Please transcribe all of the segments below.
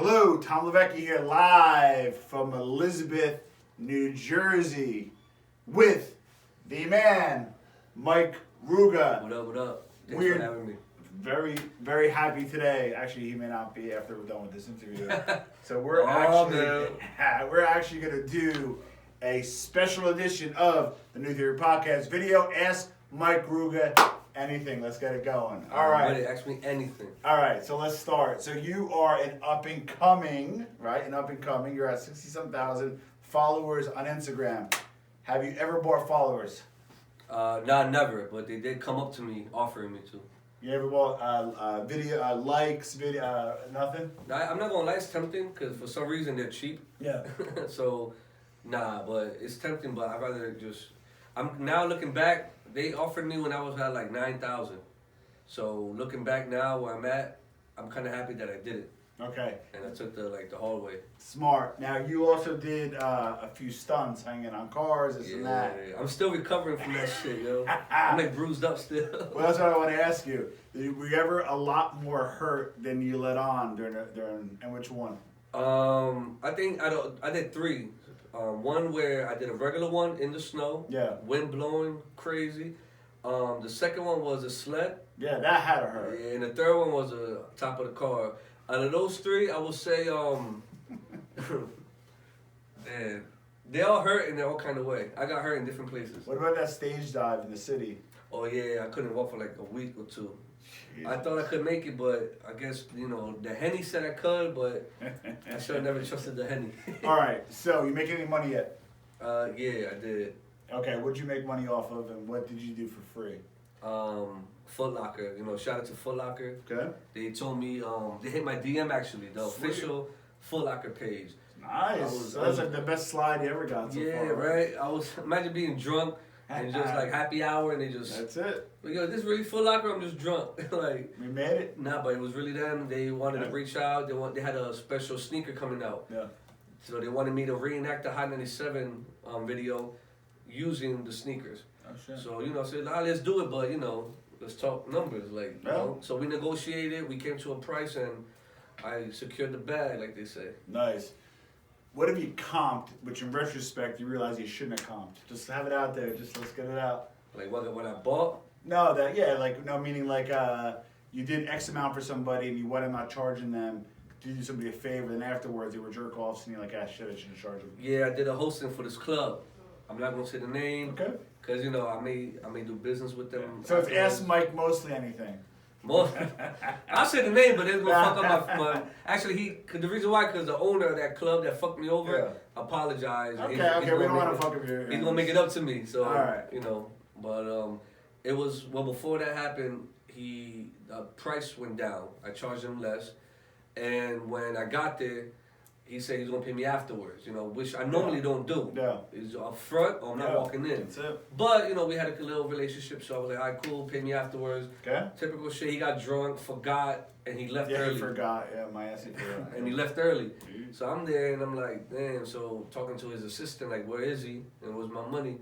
Hello, Tom Levecki here, live from Elizabeth, New Jersey, with the man, Mike Ruga. What up, what up? Thanks We're for having me. very, very happy today. Actually, he may not be after we're done with this interview. So we're we're actually going to do a special edition of the New Theory Podcast video. Ask Mike Ruga anything. Let's get it going. All right. Ready, ask me anything. All right, so let's start. So you are an up-and-coming, right? An up-and-coming. You're at 60-some thousand followers on Instagram. Have you ever bought followers? Nah, never. But they did come up to me offering me to. You ever bought video likes, video nothing? I'm not gonna lie, it's tempting because for some reason they're cheap. Yeah. So, nah, but it's tempting. But I'd rather just. I'm now looking back. They offered me when I was at like 9,000. So looking back now where I'm at, I'm kind of happy that I did it. Okay. And I took the hard way. Smart. Now you also did a few stunts, hanging on cars, this and that. Yeah. I'm still recovering from that shit, yo. I'm like bruised up still. Well, that's what I want to ask you. Were you ever a lot more hurt than you let on during and which one? I think I did three. One where I did a regular one in the snow. Yeah. Wind blowing crazy. The second one was a sled. Yeah, that had to hurt. And the third one was a top of the car. Out of those three, I would say, man, they all hurt in their own kind of way. I got hurt in different places. What about that stage dive in the city? Oh yeah, I couldn't walk for like a week or two. Jesus. I thought I could make it, but I guess, the Henny said I could, but I should have never trusted the Henny. All right, so you make any money yet? Yeah, I did. Okay, what'd you make money off of, and what did you do for free? Foot Locker, shout out to Foot Locker. Okay. They told me, they hit my DM actually, the official Foot Locker page. Nice. So that's like the best slide you ever got so Yeah, far. right? imagine being drunk and just like happy hour and they just, That's it. yo, this really Foot Locker? I'm just drunk. Like, We made it. nah, but it was really them. They wanted to reach out. They had a special sneaker coming out. Yeah. So they wanted me to reenact the High 97 video using the sneakers. Oh shit. So, I said, let's do it, but, let's talk numbers. Like, Yeah. So we negotiated, we came to a price, and I secured the bag, like they say. Nice. What have you comped, which in retrospect you realize you shouldn't have comped? Just have it out there. Just let's get it out. Like, what I bought? No, meaning like you did X amount for somebody and you went and not charging them to do somebody a favor, and afterwards they were jerk offs and you're like, shit, I shouldn't charge them. Yeah, I did a hosting for this club. I'm not gonna say the name. Okay. Cause I may do business with them. So it's Ask Mike Mostly Anything. I'll say the name, but it's gonna fuck up my. Actually, the reason why, cause the owner of that club that fucked me over apologized. Okay, we don't want to fuck up your. He's gonna make it up to me. So, all right. But it was before that happened. The price went down. I charged him less, and when I got there, he said he was gonna pay me afterwards. Which I normally don't do. Yeah. It's up front or I'm not walking in. That's it. But we had a little relationship, so I was like, all right, cool, pay me afterwards. Okay. Typical shit. He got drunk, forgot, and he left Yeah, early. he forgot. Yeah, my ass he forgot. And he left early. So I'm there and I'm like, damn. So talking to his assistant, like, where is he? And where's my money?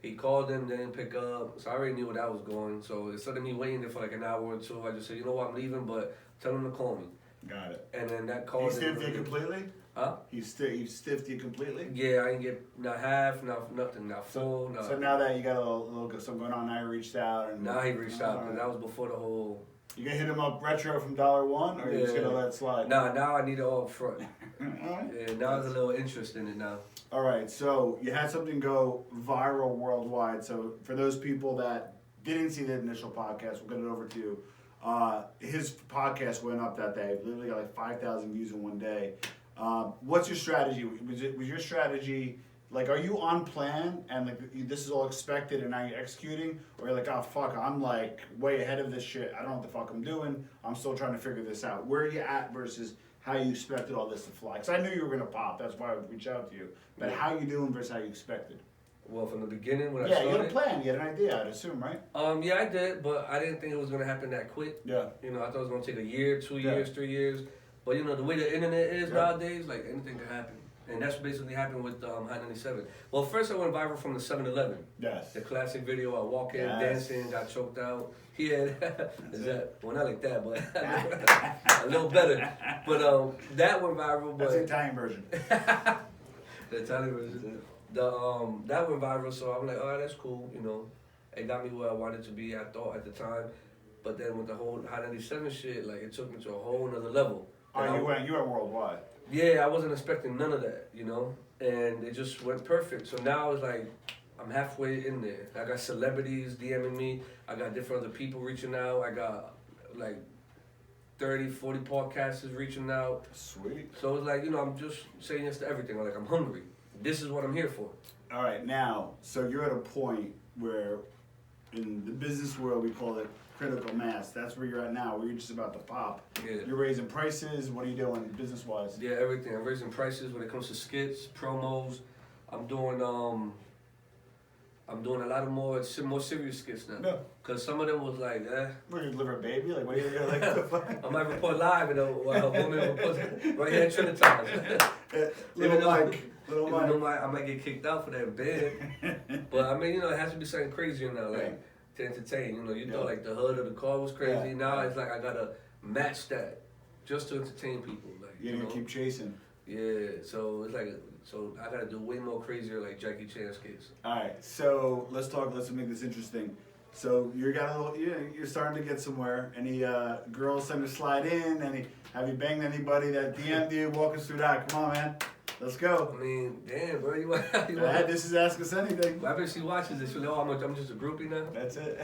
He called him, they didn't pick up. So I already knew where that was going. So instead of me waiting there for like an hour or two, I just said, you know what, I'm leaving, but tell him to call me. Got it. And then that He called stiffed you completely? Huh? He stiffed you completely? Yeah, I didn't get not half, not nothing, not full, no. So now that you got a little something going on, now he reached out and. Now he reached out, Right. but that was before the whole. You gonna hit him up retro from $1, or you just gonna let it slide? Nah, now I need it all up front. Alright. Yeah, now there's a little interest in it now. All right, so you had something go viral worldwide. So for those people that didn't see the initial podcast, we'll get it over to you. His podcast went up that day. Literally got like 5,000 views in one day. What's your strategy? Was your strategy like, are you on plan and like this is all expected and now you're executing, or you're like, oh fuck, I'm like way ahead of this shit. I don't know what the fuck I'm doing. I'm still trying to figure this out. Where are you at versus how you expected all this to fly? Because I knew you were gonna pop. That's why I would reach out to you. But how you doing versus how you expected? Well, from the beginning when I Yeah, started. you had a plan. You had an idea, I'd assume, right? Yeah, I did, but I didn't think it was gonna happen that quick. Yeah. I thought it was gonna take a year, 2 Yeah. years, 3 years. But the way the internet is Yeah. nowadays, like anything can happen. And that's basically happened with High 97. Well, first I went viral from the 7-Eleven. Yes. The classic video, I walk in, Yes. dancing, got choked out. He had, well, not like that, but a little better. But that went viral. That's But the Italian version. the Italian version. That went viral, so I'm like, oh, that's cool, you know. It got me where I wanted to be, I thought at the time. But then with the whole High 97 shit, like, it took me to a whole nother level. Oh, you went worldwide. Yeah, I wasn't expecting none of that, you know, and it just went perfect. So now it's like I'm halfway in there. I got celebrities DMing me. I got different other people reaching out. I got like 30, 40 podcasters reaching out. Sweet. So it's like, you know, I'm just saying yes to everything. I'm like, I'm hungry. This is what I'm here for. All right, now, so you're at a point where in the business world we call it critical mass. That's where you're at now, where you're just about to pop. Yeah. You're raising prices. What are you doing business-wise? Yeah, everything. I'm raising prices when it comes to skits, promos. I'm doing a lot of more serious skits now. No. Cause some of them was like, Where you deliver a baby? Like, what are you doing? Like, the fuck? I might report live and a woman reports right here in Trinidad. Little Mike. Even though I might get kicked out for that bid. But I mean, you know, it has to be something crazier now, like to entertain. You know, you thought like the hood of the car was crazy. Now it's like I gotta match that just to entertain people. Like You're gonna keep chasing. Yeah, so it's like I gotta do way more crazier like Jackie Chan skits. All right, so let's make this interesting. So you're starting to get somewhere. Any girls starting to slide in? Have you banged anybody that DM'd you? Walk us through that. Come on, man. Let's go. I mean, damn, bro, you This is Ask Us Anything. I bet she watches this. She'll know I'm just a groupie now. That's it.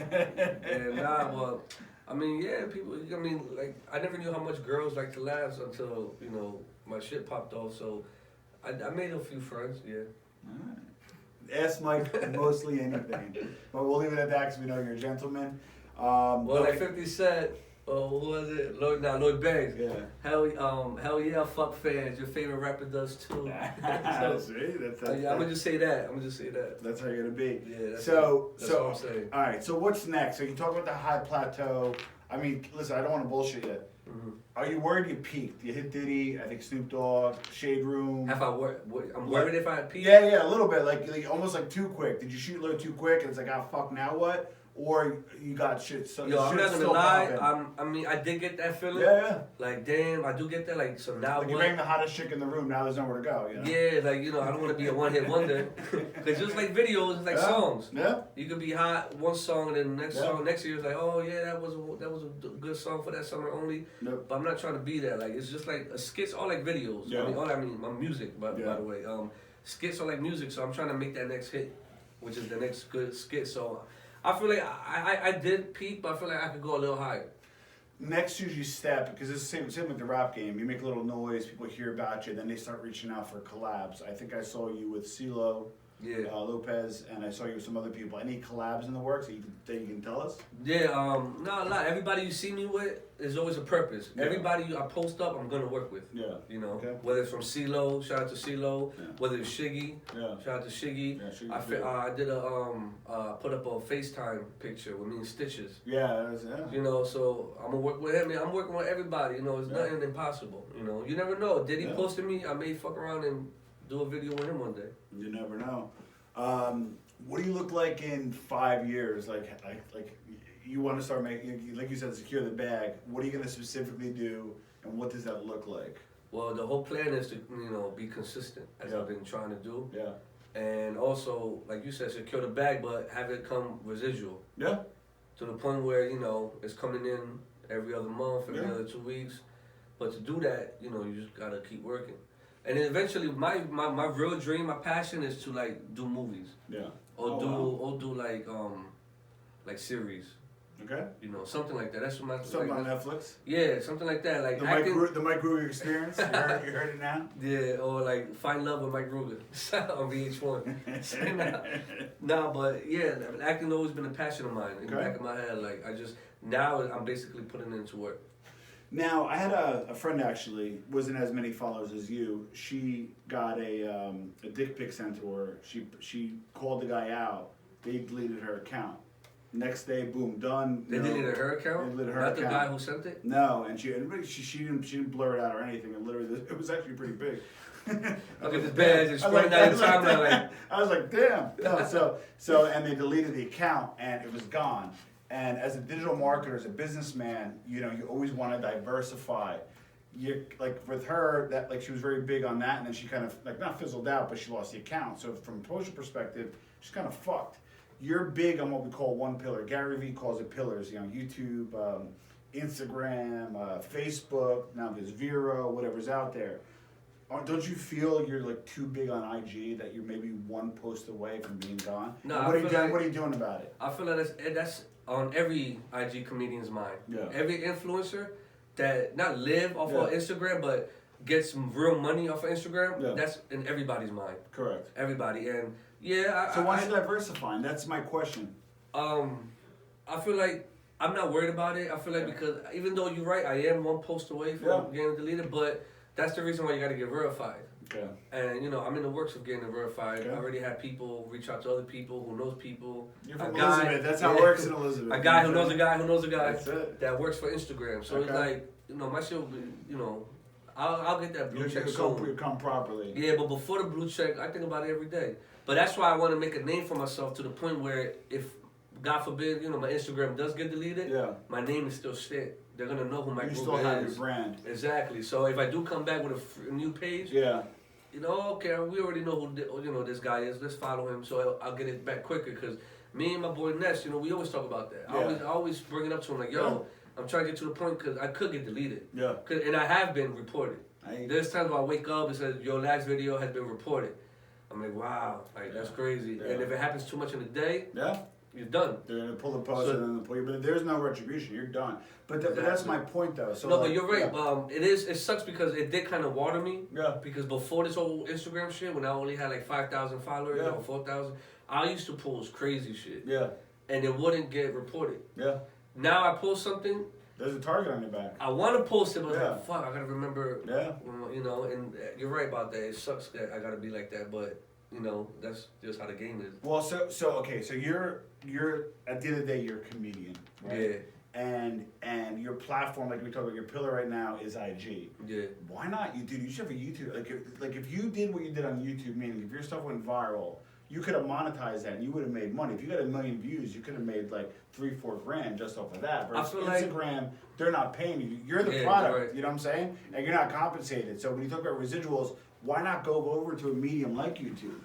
And well, I mean, yeah, people. I mean, like, I never knew how much girls like to laugh until my shit popped off. So, I made a few friends. Yeah. All right. Ask Mike mostly anything, but we'll leave it at that because we know you're a gentleman. Like 50 said. Oh, who was it? Lloyd Banks. Yeah. Hell yeah, fuck fans. Your favorite rapper does too. I'm gonna just say that. That's how you're gonna be. Yeah. That's So what I'm saying. All right. So what's next? So you talk about the high plateau. I mean, listen, I don't want to bullshit you. Mm-hmm. Are you worried you peaked? You hit Diddy, I think Snoop Dogg, Shade Room. I'm worried if I peaked. Yeah, a little bit, like almost like too quick. Did you shoot a little too quick and it's like, ah, fuck, now what? Or you got shit. So yo, I'm not gonna lie. I mean, I did get that feeling. Yeah. Like, damn, I do get that. Like, so now like you bang the hottest chick in the room. Now there's nowhere to go. You know? Yeah, like I don't want to be a one-hit wonder. Cause just like videos, it's like songs. Yeah. You could be hot one song, and then the next song next year is like, oh yeah, that was a good song for that summer only. Nope. But I'm not trying to be that. Like, it's just like skits are like videos. Yeah. I mean, my music. By the way, skits are like music. So I'm trying to make that next hit, which is the next good skit. So I feel like I did peak, but I feel like I could go a little higher. Next usually step, because it's the same with the rap game. You make a little noise, people hear about you, then they start reaching out for collabs. I think I saw you with CeeLo, Lopez, and I saw you with some other people. Any collabs in the works that you can tell us? Yeah, no, a lot. Everybody you see me with, there's always a purpose. Yeah. Everybody I post up, I'm gonna work with. Yeah. You know, Okay. whether it's from CeeLo, shout out to CeeLo. Yeah. Whether it's Shiggy, shout out to Shiggy. Yeah, Shiggy's I did put up a FaceTime picture with me and Stitches. Yeah. You know, so I'm gonna work with him. I'm working with everybody. You know, it's nothing impossible. You know, you never know. Did he posted me? I may fuck around and do a video with him one day. You never know. What do you look like in 5 years? Like you want to start making, like you said, secure the bag. What are you going to specifically do, and what does that look like? Well, the whole plan is to be consistent, as I've been trying to do. Yeah. And also, like you said, secure the bag, but have it come residual. Yeah. To the point where it's coming in every other month, every other 2 weeks. But to do that, you just gotta keep working. And then eventually, my real dream, my passion is to like do movies. Yeah. Or do like series. Okay. Something like that. That's what my something on Netflix. Yeah, something like that. Like the Mike Ruger Experience. You heard it now. Yeah, or like Find Love with Mike Ruger on VH1. Nah, but yeah, acting always been a passion of mine in the back of my head. Like now I'm basically putting it into work. Now, I had a friend actually, wasn't as many followers as you. She got a dick pic sent to her. She called the guy out. They deleted her account. Next day, boom, done. They deleted her account. They deleted her Not account. the guy who sent it. No, and she didn't blur it out or anything. And literally, it was actually pretty big. Look at this badge. It's spreading down your timeline. I was like, damn. No, so, and they deleted the account, and it was gone. And as a digital marketer, as a businessman, you always want to diversify. You like with her, that like she was very big on that, and then she kind of like not fizzled out, but she lost the account. So from a promotion perspective, she's kind of fucked. You're big on what we call one pillar. Gary Vee calls it pillars. YouTube, Instagram, Facebook. Now there's Vero, whatever's out there. Don't you feel you're like too big on IG, that you're maybe one post away from being gone? No, what are you doing about it? I feel like that's on every IG comedian's mind. Yeah. Every influencer that not live off of Yeah. Instagram but get some real money off of Instagram, Yeah. that's in everybody's mind. Correct. Everybody. And yeah, So why are you diversifying? That's my question. I feel like I'm not worried about it. I feel like because even though you're right, I am one post away from getting deleted, but that's the reason why you got to get verified. Okay. And I'm in the works of getting it verified. Okay. I already had people reach out to other people who knows people. You're from Elizabeth. That's how it works in Elizabeth. A guy who knows a guy who knows a guy That's it. that works for Instagram. So it's like, my shit will be, I'll get that blue check soon. You'll come properly. Yeah, but before the blue check, I think about it every day. But that's why I want to make a name for myself to the point where if, God forbid, my Instagram does get deleted, my name is still shit. They're going to know who my group is. You still have your brand. Exactly. So if I do come back with a new page, okay, we already know who this guy is. Let's follow him. So I'll get it back quicker because me and my boy Ness, we always talk about that. I always bring it up to him like, yo, I'm trying to get to the point because I could get deleted. Yeah. And I have been reported. There's times where I wake up and says, your last video has been reported. I'm like, wow, that's crazy. Yeah. And if it happens too much in a day, you're done. They're gonna pull the post and then pull you, but there's no retribution. You're done. But that's my point, though. So no, but you're right. It sucks because it did kind of water me. Yeah. Because before this whole Instagram shit, when I only had like 5,000 followers or 4,000, I used to post crazy shit. Yeah. And it wouldn't get reported. Yeah. Now I post something. There's a target on your back. I want to post it, but I'm like, fuck, I gotta remember. Yeah. And you're right about that. It sucks that I gotta be like that, but that's just how the game is. Well, so you're at the end of the day, you're a comedian, right? Yeah. And your platform, like we talked about, your pillar right now is IG. Yeah. Why not? You should have a YouTube. Like if you did what you did on YouTube, meaning if your stuff went viral, you could have monetized that and you would have made money. If you got 1 million views, you could have made like $3-4 grand just off of that. Versus Instagram, they're not paying you. You're the product. Right. You know what I'm saying? And you're not compensated. So when you talk about residuals, why not go over to a medium like YouTube?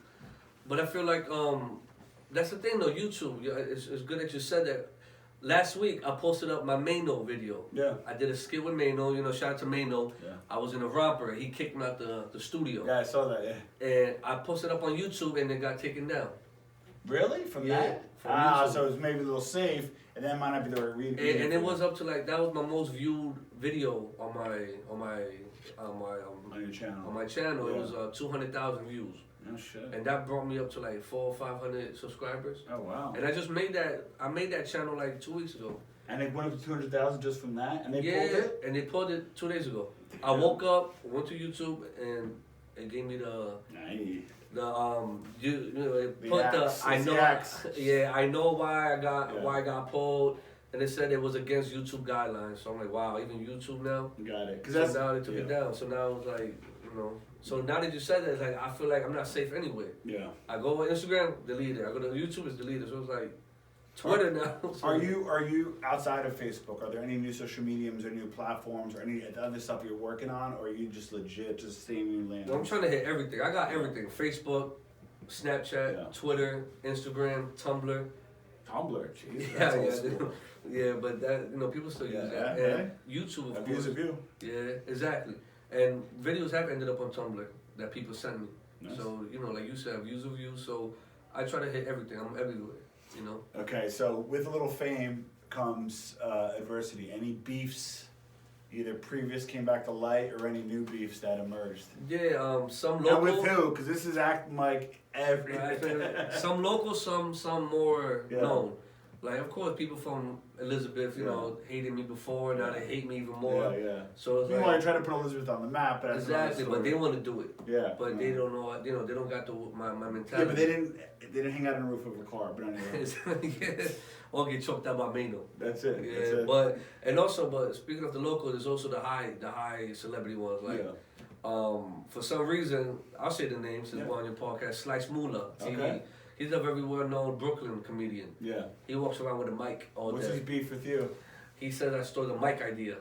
But I feel like that's the thing though. YouTube, it's good that you said that. Last week, I posted up my Mano video. Yeah. I did a skit with Mano, shout out to Mano. Yeah. I was in a romper. He kicked me out the studio. Yeah, I saw that, yeah. And I posted up on YouTube and it got taken down. Really? From that? From YouTube. So it was maybe a little safe, and that might not be the right read. And it was up to that was my most viewed video on your channel. On my channel, it was 200,000 views. Oh shit. And that brought me up to 400 or 500 subscribers. Oh wow. And I just made that channel 2 weeks ago. And it went up to 200,000 just from that, and they pulled it. And they pulled it 2 days ago. I woke up, went to YouTube, and it gave me I know why I got pulled, and it said it was against YouTube guidelines. So I'm like, wow, even YouTube now. Got it. So now they took it down. So now it's like, So now that you said that, it's like I feel like I'm not safe anywhere. Yeah. I go on Instagram, deleted. I go to YouTube, it's deleted. So it's like Twitter now. So are you outside of Facebook? Are there any new social mediums or new platforms or any other stuff you're working on, or are you just legit just staying in your lane? I'm trying to hit everything. I got everything: Facebook, Snapchat, Twitter, Instagram, Tumblr. Tumblr, jeez. Yeah, but that people still use that. And YouTube, of course. Yeah, exactly. And videos have ended up on Tumblr that people send me. Nice. So, like you said, views of views. So I try to hit everything. I'm everywhere, Okay, so with a little fame comes adversity. Any beefs, either previous came back to light or any new beefs that emerged? Yeah, some local. Now with who? Because this is acting like everything. Some local, some more known. Like, of course, people from Elizabeth, you know, hated me before. Now they hate me even more. Yeah. So it's You like, want to try to put Elizabeth on the map, but that's exactly, but they want to do it. Yeah. But they don't know. You know, they don't got my mentality. Yeah, but they didn't hang out on the roof of a car. But anyway, Yeah. Or get choked out by Mano. that's it. Yeah, That's it. but speaking of the local, there's also the high celebrity ones. Like, for some reason, I'll say the name since we're on your podcast. Slice Moolah TV. Okay. He's a very well-known Brooklyn comedian. Yeah. He walks around with a mic all What's day. his beef with you? He said I stole the mic idea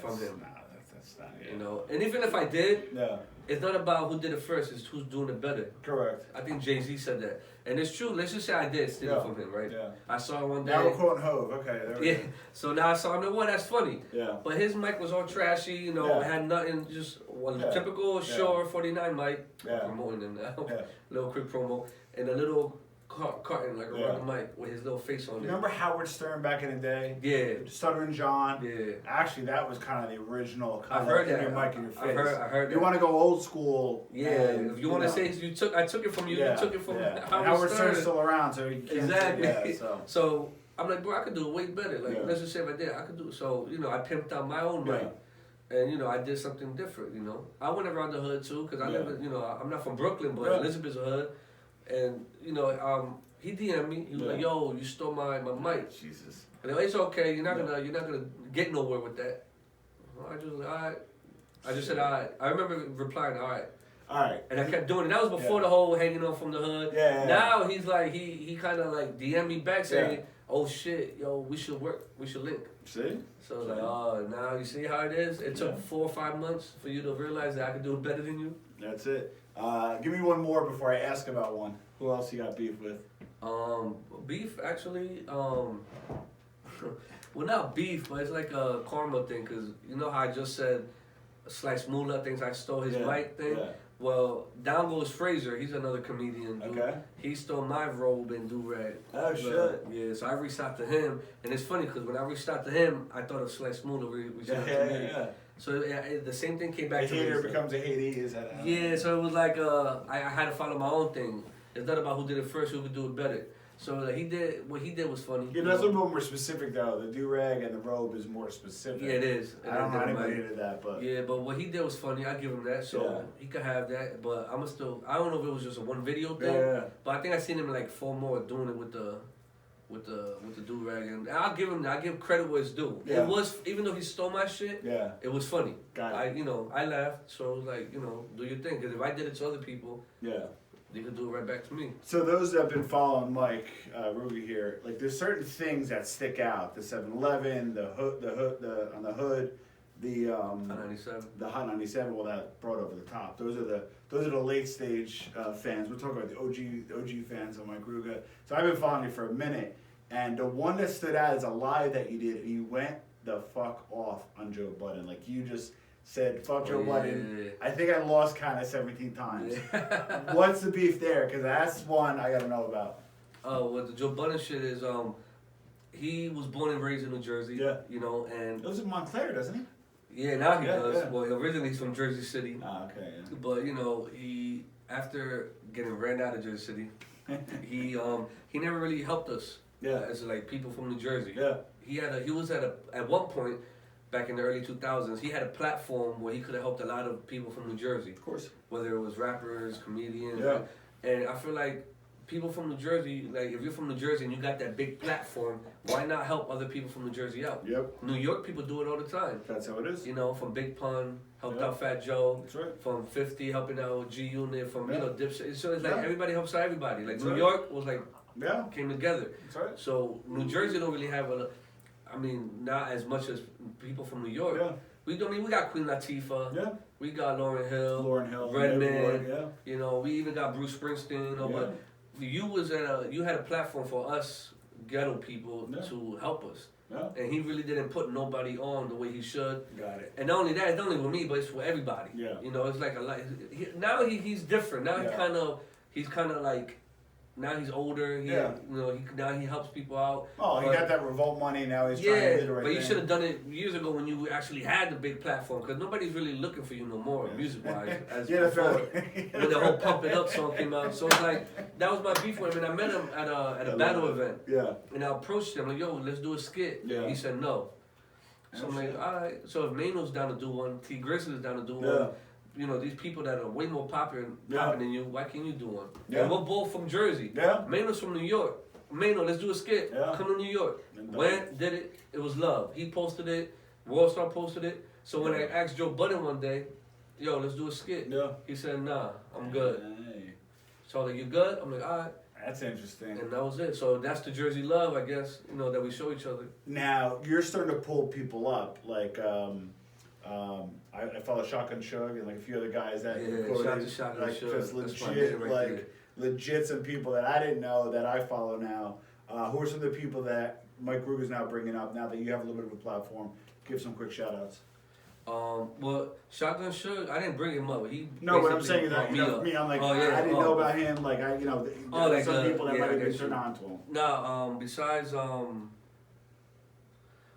from him. Nah, that's not. Yeah. You know, and even if I did, Yeah. it's not about who did it first. It's who's doing it better. Correct. I think Jay-Z said that, and it's true. Let's just say I did steal it from him, right? Yeah. I saw it one day. Now we're quoting Hove. Okay. There we Yeah. go. So now I saw him. Well, that's funny. Yeah. But his mic was all trashy. You know, Yeah. it had nothing. Just one Yeah. typical Shure 49 mic. Yeah. Promoting him now. Yeah. Little quick promo and a little carton like a rubber mic with his little face on it. Remember Howard Stern back in the day? Yeah. Stuttering John. Yeah. Actually, that was kind of the original. I've heard in that. your mic in your face. I heard that. You want to go old school? Yeah, and, if you want to know. say I took it from you. You took it from And Howard Howard Stern. Stern's still around, so you can't Exactly. Say, yeah, so. So I'm like, bro, I could do it way better. Like, Yeah. let's just say if I did, I could do it. So, you know, I pimped out my own mic. And, you know, I did something different, you know. I went around the hood, too, because I live, you know, I'm not from Brooklyn, but Elizabeth's a hood. And, you know, he DM'd me. He was like, yo, you stole my mic. Jesus. And it's okay. You're not gonna get nowhere with that. I just like, all right. I just said, all right. I remember replying, all right. All right. And I kept doing it. That was before the whole hanging on from the hood. Yeah. Now he's like, he kind of like DM me back saying, oh shit, yo, we should work. We should link. See? So I was like, oh, now you see how it is? It took 4 or 5 months for you to realize that I could do it better than you. That's it. Give me one more before I ask about one. Who else you got beef with? Beef actually, well, not beef, but it's like a karma thing, because you know how I just said Slice Moolah thinks I stole his mic thing? Yeah. Well, down goes Fraser. He's another comedian. Dude. Okay. He stole my robe and do-rag. Oh, shit. Yeah, so I reached out to him, and it's funny because when I reached out to him, I thought of Slice Moolah reached out to me. So the same thing came back A to me. hater becomes a hater. Is that? Yeah, so it was like I had to follow my own thing. It's not about who did it first, who could do it better. So what he did was funny. Yeah, that's a little more specific though. The do-rag and the robe is more specific. Yeah, it is. I don't know anybody who did that, but yeah, but what he did was funny. I give him that, so he could have that. But I'm still. I don't know if it was just a one video thing. Yeah. But I think I seen him like 4 more doing it with the do-rag, and I'll give credit where it's due. Yeah. It was, even though he stole my shit. Yeah. It was funny. Got it. I laughed. So it was like, do your thing. Because if I did it to other people, Yeah. they could do it right back to me. So those that have been following Mike Ruby here, like there's certain things that stick out. The 7-Eleven, the on the hood, the 97. the Hot 97. Well, that brought over the top. Those are the late stage fans. We're talking about the OG fans of Mike Ruga. So I've been following you for a minute, and the one that stood out is a live that you did. You went the fuck off on Joe Budden. Like you just said, fuck Joe Budden. I think I lost count of 17 times. Yeah. What's the beef there? Because that's one I got to know about. Oh, what the Joe Budden shit is, he was born and raised in New Jersey. Yeah. And He lives in Montclair, doesn't he? yeah, now he does. Yeah. Well, originally he's from Jersey City. Ah, okay. Yeah. But he after getting ran out of Jersey City, he never really helped us. Yeah. As like people from New Jersey. Yeah. He was at one point back in the early 2000s, he had a platform where he could have helped a lot of people from New Jersey. Of course. Whether it was rappers, comedians. Yeah. And I feel like people from New Jersey, like if you're from New Jersey and you got that big platform, why not help other people from New Jersey out? Yep. New York people do it all the time. That's how it is. From Big Pun, helped Yeah. out Fat Joe. That's right. From 50, helping out G Unit. From, Yeah. Dipset. So it's like Yeah. everybody helps out everybody. Like That's New right. York was like, Yeah. came together. That's right. So New Jersey don't really have not as much as people from New York. Yeah. We got Queen Latifah. Yeah. We got Lauryn Hill. Lauryn Hill. Redman. Yeah. We even got Bruce Springsteen. But you had a platform for us ghetto people to help us. Yeah. And he really didn't put nobody on the way he should. Got it. And not only that, it's not only with me, but it's for everybody. Yeah. It's like a lot. Now he's different. Now Yeah. he's kind of like now he's older. Yeah. Now he helps people out. Oh, he But- got that revolt money. Now he's trying to do the right but you thing. should have done it years ago when you actually had the big platform, because nobody's really looking for you no more, music-wise, as Yeah, that's before. right. When the whole Pump It Up song came out. So it's like, that was my beef with him, and I met him at a battle event. Yeah. And I approached him, like, yo, let's do a skit. Yeah. He said no. So I'm like, all right. So if Mano's down to do one, T Grizzly's down to do Yeah. one, these people that are way more popping than you, why can't you do one? Yeah. And we're both from Jersey. Yeah. Mano's from New York. Mano, let's do a skit. Yeah. Come to New York. And Went, did it. It was love. He posted it. Worldstar posted it. So when I asked Joe Budden one day, yo, let's do a skit. Yeah. He said, nah, I'm good. Hey, So I was like, you good? I'm like, all right. that's interesting. And that was it. So that's the Jersey love, I guess, that we show each other. Now you're starting to pull people up, like I follow Shotgun Shug and like a few other guys that Yeah, recorded, shout out to Shotgun like Shug. just That's my legit, man right like there. legit some people that I didn't know that I follow now. Who are some of the people that Mike Ruger's now bringing up now that you have a little bit of a platform? Give some quick shout outs. Well, Shotgun Shug, I didn't bring him up. He No, what I'm basically saying is that brought me, I'm like Oh, yeah. I didn't Oh. know about him. Like I, like, some people that yeah, might I have been get turned you. on to him. No, besides,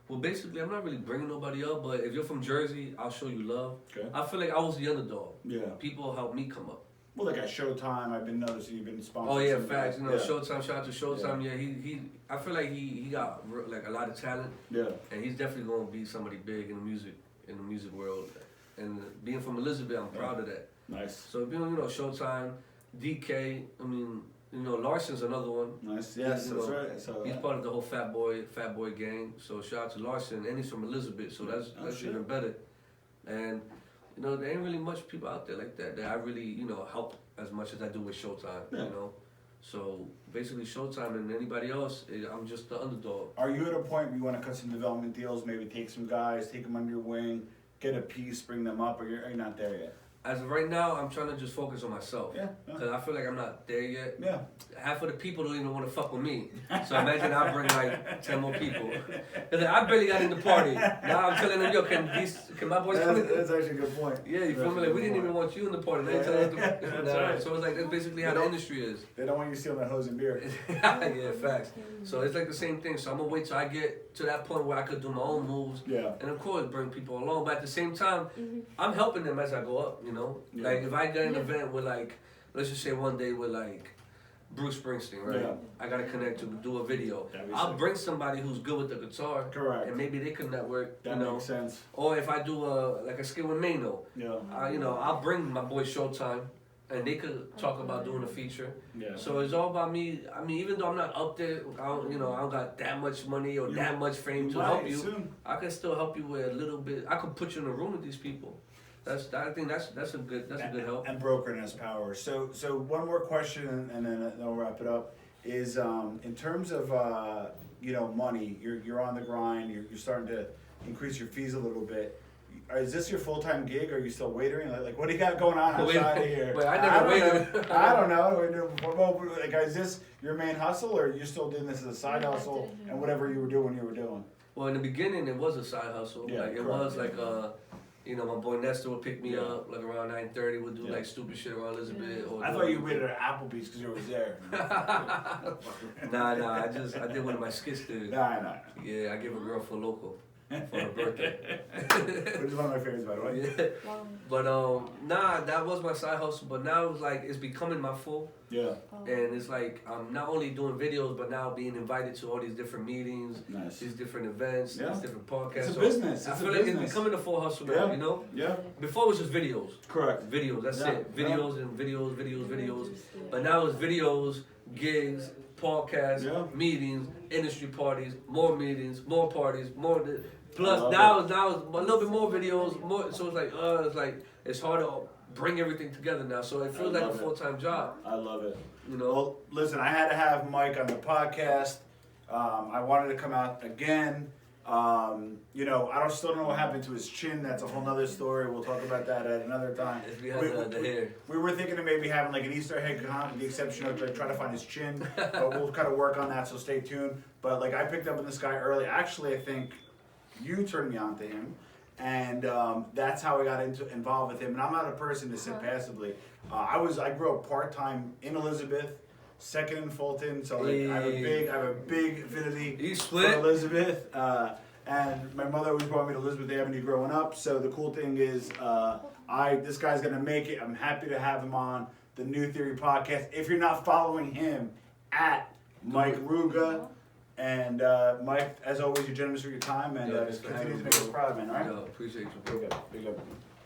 well, basically, I'm not really bringing nobody up, but if you're from Jersey, I'll show you love. Okay. I feel like I was the underdog. Yeah. People helped me come up. Well, like at Showtime, I've been noticing you've been sponsored. Oh yeah, some facts. guys. Yeah. Showtime. Shout out to Showtime. Yeah, he. I feel like he got like a lot of talent, Yeah. and he's definitely gonna be somebody big in the music world. And being from Elizabeth, I'm proud of that. Nice. So Showtime, DK. I mean, Larson's another one. Nice. Yes, You that's know, right. So He's part of the whole Fat Boy gang. So shout out to Larson, and he's from Elizabeth, so that's shit. even better. And there ain't really much people out there like that I really help as much as I do with Showtime. Yeah. So basically Showtime and anybody else, I'm just the underdog. are you at a point where you want to cut some development deals? Maybe take some guys, take them under your wing, get a piece, bring them up, or are you not there yet? As of right now, I'm trying to just focus on myself. Yeah. Because I feel like I'm not there yet. Yeah. Half of the people don't even want to fuck with me. So imagine I bring like 10 more people. Like, I barely got in the party. Now I'm telling them, yo, can my boys come in? That's actually a good point. Yeah, you feel me? Like, we didn't even want you in the party. Now you tell us That's right. So it's like, that's basically how the industry is. They don't want you stealing that hose and beer. Yeah, facts. So it's like the same thing. So I'm going to wait till I get to that point where I could do my own moves. Yeah. And of course, bring people along. But at the same time, I'm helping them as I go up, Yeah. Like, if I get an event with, like, let's just say one day with, like, Bruce Springsteen, right? Yeah. I got to connect to do a video. That'd be I'll sick. bring somebody who's good with the guitar. Correct. And maybe they can network, That makes sense. Or if I do a skit with Mano, Yeah. I'll bring my boy Showtime, and they could talk about doing a feature. Yeah. So it's all about me. I mean, even though I'm not up there, I don't got that much money or that much fame to help you. Soon. I can still help you with a little bit. I could put you in a room with these people. I think that's a good help. And brokering has power. So one more question, and then I'll wrap it up. Is in terms of money, you're on the grind. You're starting to increase your fees a little bit. Is this your full-time gig, or are you still waitering? Like what do you got going on outside of here? Wait, I never waited. I don't know. Like, is this your main hustle, or are you still doing this as a side hustle and whatever you were doing, you were doing? Well, in the beginning, it was a side hustle. Yeah, like it correct. was like my boy Nestor would pick me up like around 9:30. Would do like stupid shit around Elizabeth. Or I thought you waited at Applebee's because you was there. Nah. I did one of my skits there. Nah. Yeah, I gave a girl for local for her birthday. Which is one of my favorites, by the way. Yeah. But that was my side hustle. But now it's becoming my full. Yeah. And it's like I'm not only doing videos, but now being invited to all these different meetings, Nice. these different events, Yeah. these different podcasts. It's a So business. I It's feel a like business. it's becoming a full hustle Yeah. now. Yeah. Before it was just videos. Correct. Videos, that's Yeah. it. Videos and videos. But now it's videos, gigs, podcasts, Yeah. meetings, industry parties, more meetings, more parties, more. Plus I now love it's a little bit more videos, more. So it's like it's hard to bring everything together now. So it feels like a love it. full-time job. I love it. You know. Well, listen, I had to have Mike on the podcast. I wanted to come out again. I still don't know what happened to his chin. That's a whole nother story. We'll talk about that at another time. If we had the hair. We were thinking of maybe having like an Easter egg hunt, with the exception of like, trying to find his chin. But we'll kind of work on that, so stay tuned. But like I picked up on this guy early. Actually, I think you turned me on to him. And that's how I got involved with him. And I'm not a person to sit passively. I grew up part-time in Elizabeth. second in Fulton, so like I have a big affinity East for Flint. Elizabeth. And my mother always brought me to Elizabeth Avenue growing up. So the cool thing is, this guy's gonna make it. I'm happy to have him on the New Theory podcast. If you're not following him, at Mike Ruga. And Mike, as always, you're generous with your time and Yeah, thanks for continue to having make us me. proud, man. All right. Yo, appreciate you. Big up.